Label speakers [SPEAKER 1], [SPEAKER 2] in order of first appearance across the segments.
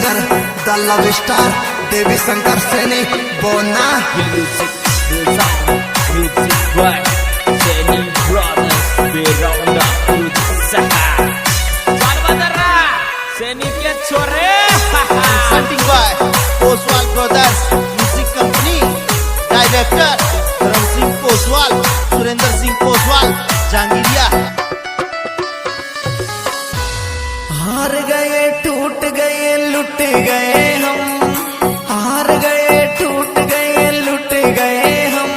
[SPEAKER 1] Singer द love star देवी शंकर सैनी बोना
[SPEAKER 2] सैनी के छोरे
[SPEAKER 3] Poswal brothers music company director धर्म सिंह पोसवाल, सुरेंद्र सिंह पोसवाल, जहांगीरिया।
[SPEAKER 1] हार गए टूट गए लुट गए हम, हार गए टूट गए लुट गए हम,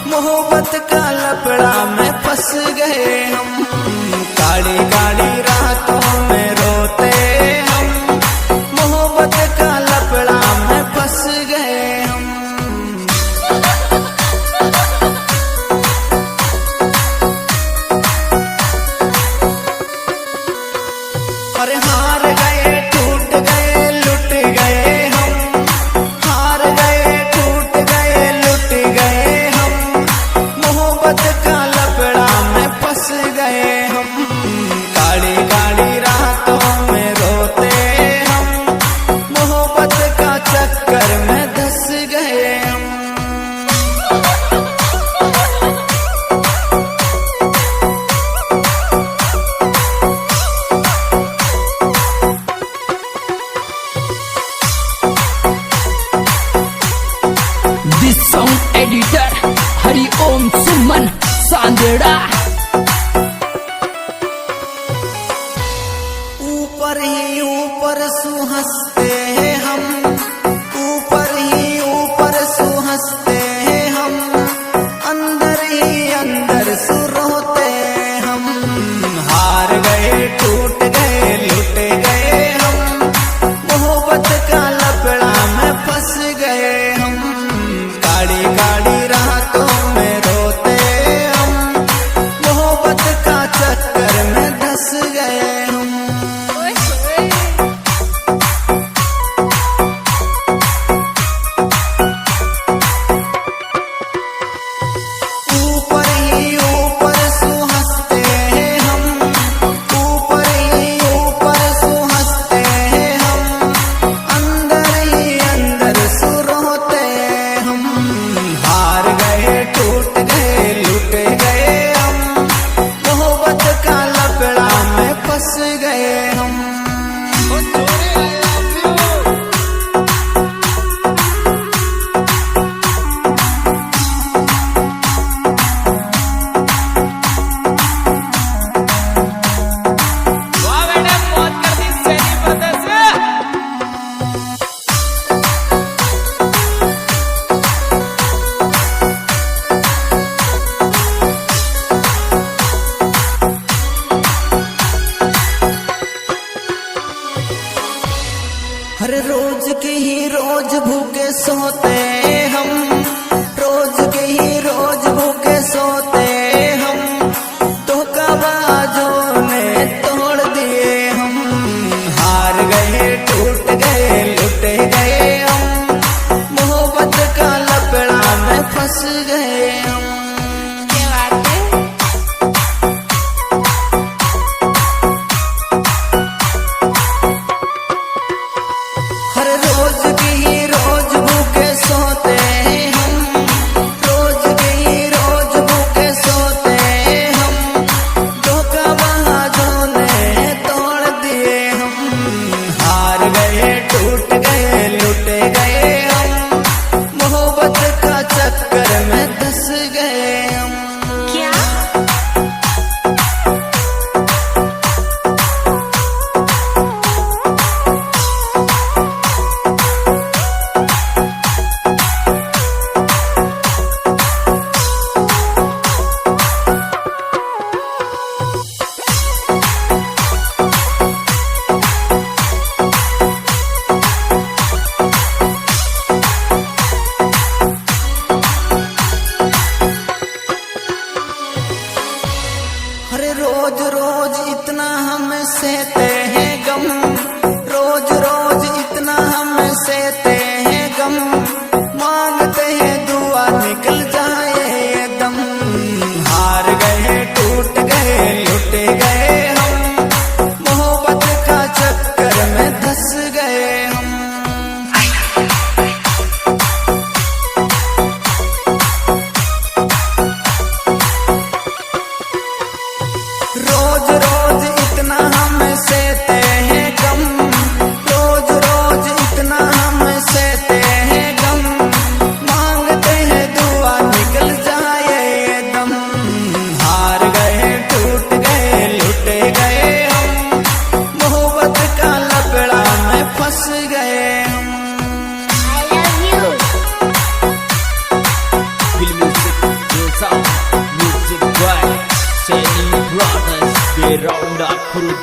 [SPEAKER 1] मोहब्बत का लपड़ा में फंस गए हम, काली काली रातों में रोते हम, मोहब्बत का लपड़ा में फंस गए हम। अरे हार गए टूट गए लुट गए हम, हार गए टूट गए लुट गए हम, मोहब्बत का लपड़ा में फंस गए हम, काली काली रातों में रोते हम, मोहब्बत का चक्कर में धंस गए हम।
[SPEAKER 2] दिस सॉन्ग एडिटर हरिओम सुमन सांदेड़ा।
[SPEAKER 1] ऊपर ही ऊपर सुहंसते हैं हम, ऊपर ही ऊपर सुहंसते हैं हम, अंदर ही अंदर सुरोते हम, हार गए टूट गए लुट गए हम, मोहब्बत का लपड़ा में फंस गए हम, काली काली रातों में रोते हम, मोहब्बत का चक्कर में धंस गए हम। ऊपर ही ऊपर सुहंसते हैं हम, ऊपर ही ऊपर सुहंसते हैं हम, अंदर ही अंदर सुरोते हम, हार गए टूट गए लुट गए हम, मोहब्बत का लपड़ा में फंस गए हम।
[SPEAKER 2] वाह बेटा मौत कर दी सैनी ब्रदर्स।
[SPEAKER 1] हर रोज के ही रोज भूखे सोते हम, रोज के ही रोज भूखे सोते हम, धोखाबाजों ने तोड़ दिए हम, हार गए टूट गए लुट गए हम, मोहब्बत का लपड़ा में फंस गए हम। हर रोज की ही रोज भूखे सोते हम, रोज की ही रोज भूखे सोते हम, धोखाबाजों ने तोड़ दिए हम, हार गए टूट गए लुट गए हम, मोहब्बत का चक्कर में धंस गए हम। क्या अरे रोज रोज इतना हम सहते हैं गम, रोज रोज इतना हम सहते हैं गम, मांगते हैं दुआ निकल जाए ये दम, हार गए टूट गए लुट गए हम, मोहब्बत का चक्कर में धंस गए हम।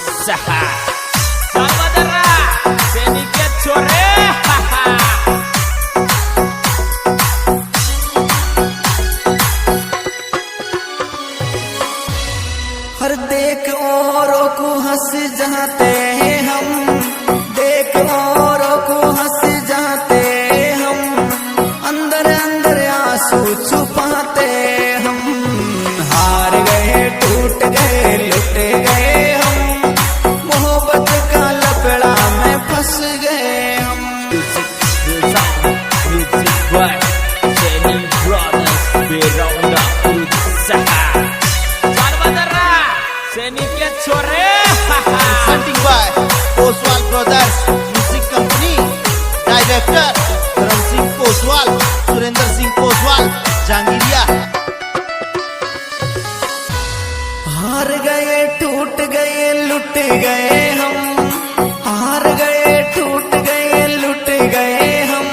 [SPEAKER 2] सहा चल बदरा सैनिक के छोरे
[SPEAKER 1] हर देख औरों को हंस जाते हम, देख औरों को हंस जाते हम, अंदर अंदर आंसू छुपाते हम। हार गए टूट गए लुट गए हम, मोहब्बत का लपड़ा में फंस गए हम।
[SPEAKER 2] सैनिक के छोरे
[SPEAKER 3] Presenting by Oswal Brothers Music Company. Director Dharam Singh Poswal, Surinder Singh Poswal, Jangiriya.
[SPEAKER 1] हार गए टूट गए लुट गए हम, हार गए टूट गए लुट गए हम,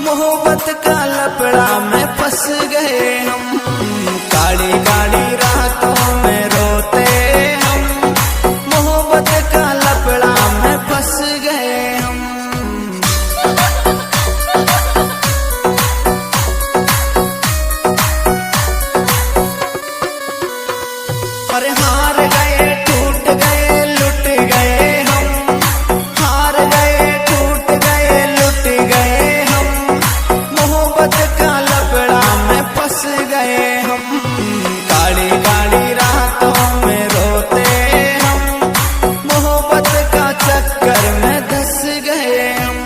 [SPEAKER 1] मोहब्बत का लपड़ा में फंस गए हम। काली काली रातों में रोते हम, मोहब्बत का लपड़ा में फंस गए हम। पर हार गए टूट गए लुट गए हम, हार गए टूट गए लुट गए हम, मोहब्बत का लपड़ा में फंस गए हम। काली काली रातों में रोते हम, मोहब्बत का चक्कर में धंस गए हम।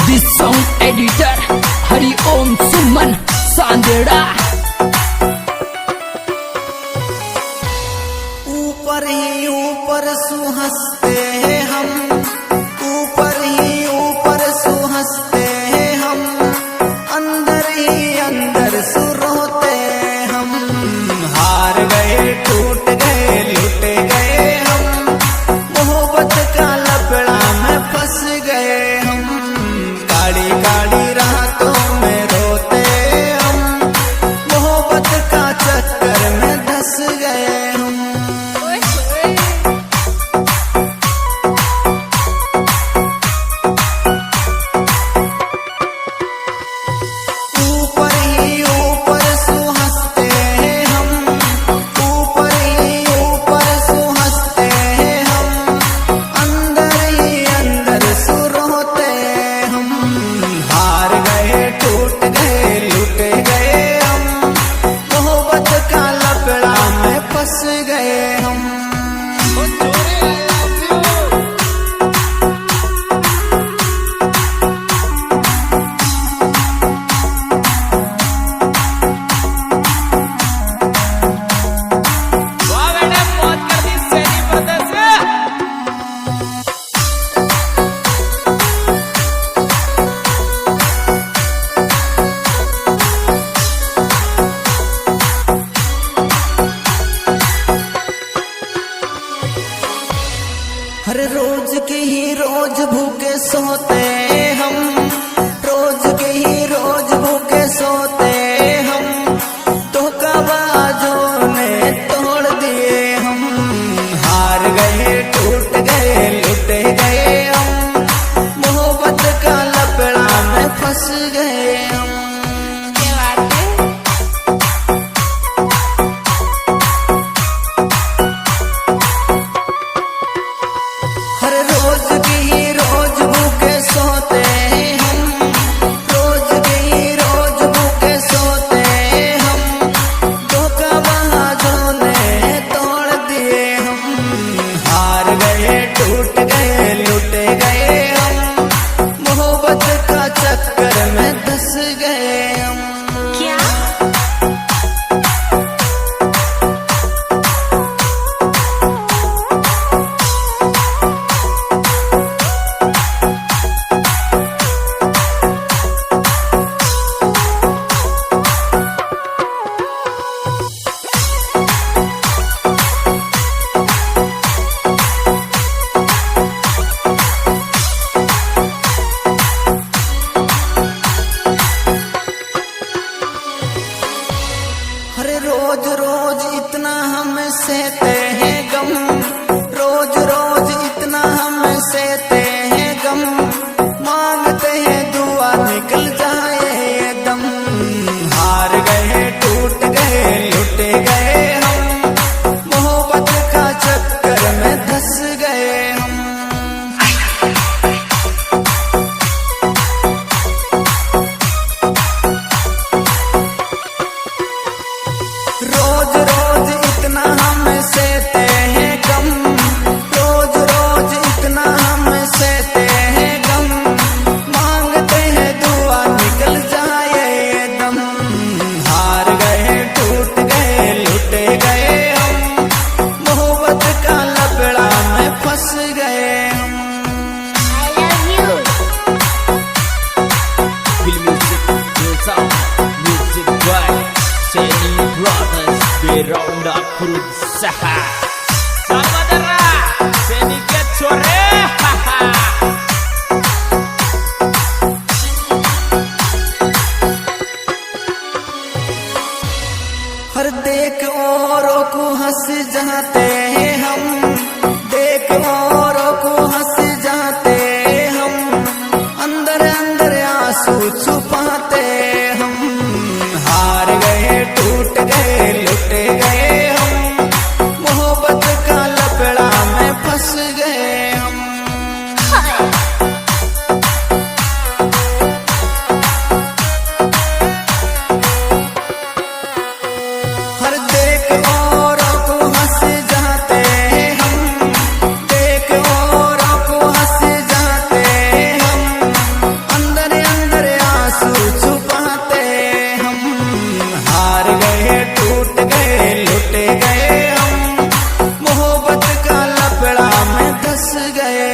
[SPEAKER 2] दिस सॉन्ग एडिटर हरि ओम सुमन सांदेड़ा
[SPEAKER 1] ऊपर ही ऊपर सुहंसते हम, ऊपर ही ऊपर सुहंसते हम, अंदर ही अंदर सुरोते हम। हार गए टूट गए लुट गए हम, मोहब्बत का लपड़ा में फंस गए हम। काली काली रातों में रोते हम, मोहब्बत का चक्कर में धंस गए हम। ऊपर ही ऊपर सुहंसते हम, ऊपर ही ऊपर सुहंसते हम, अंदर ही अंदर सुरोते हम। हार गए टूट गए लुट गए हम, मोहब्बत का लपड़ा में फंस गए हम।
[SPEAKER 2] वाह बेटा मौत कर दी सैनिक ब्रदर्स
[SPEAKER 1] हर रोज के ही रोज भूखे सोते हम, रोज के ही रोज भूखे सोते हम, धोखाबाजों ने तोड़ दिए हम। हार गए टूट गए लुट गए हम, मोहब्बत का लपड़ा में फंस गए हम। हर रोज की ही रोज भूखे सोते हम, रोज की
[SPEAKER 2] चल बदरा सैनी के छोरे
[SPEAKER 1] हर देख औरों को हंस जाते हम, देख औरों को हंस जाते हम, अंदर अंदर आंसू छुपाते हम। हार गए टूट गए लुट गए हम, मोहब्बत का लपड़ा में फंस गए हम। हर देख औरों को हंस जाते हम, देख औरों को हंस जाते हम, अंदर अंदर आंसू छुपाते हम। हार गए टूट गए लुट गए हम, मोहब्बत का लपड़ा में धंस गए।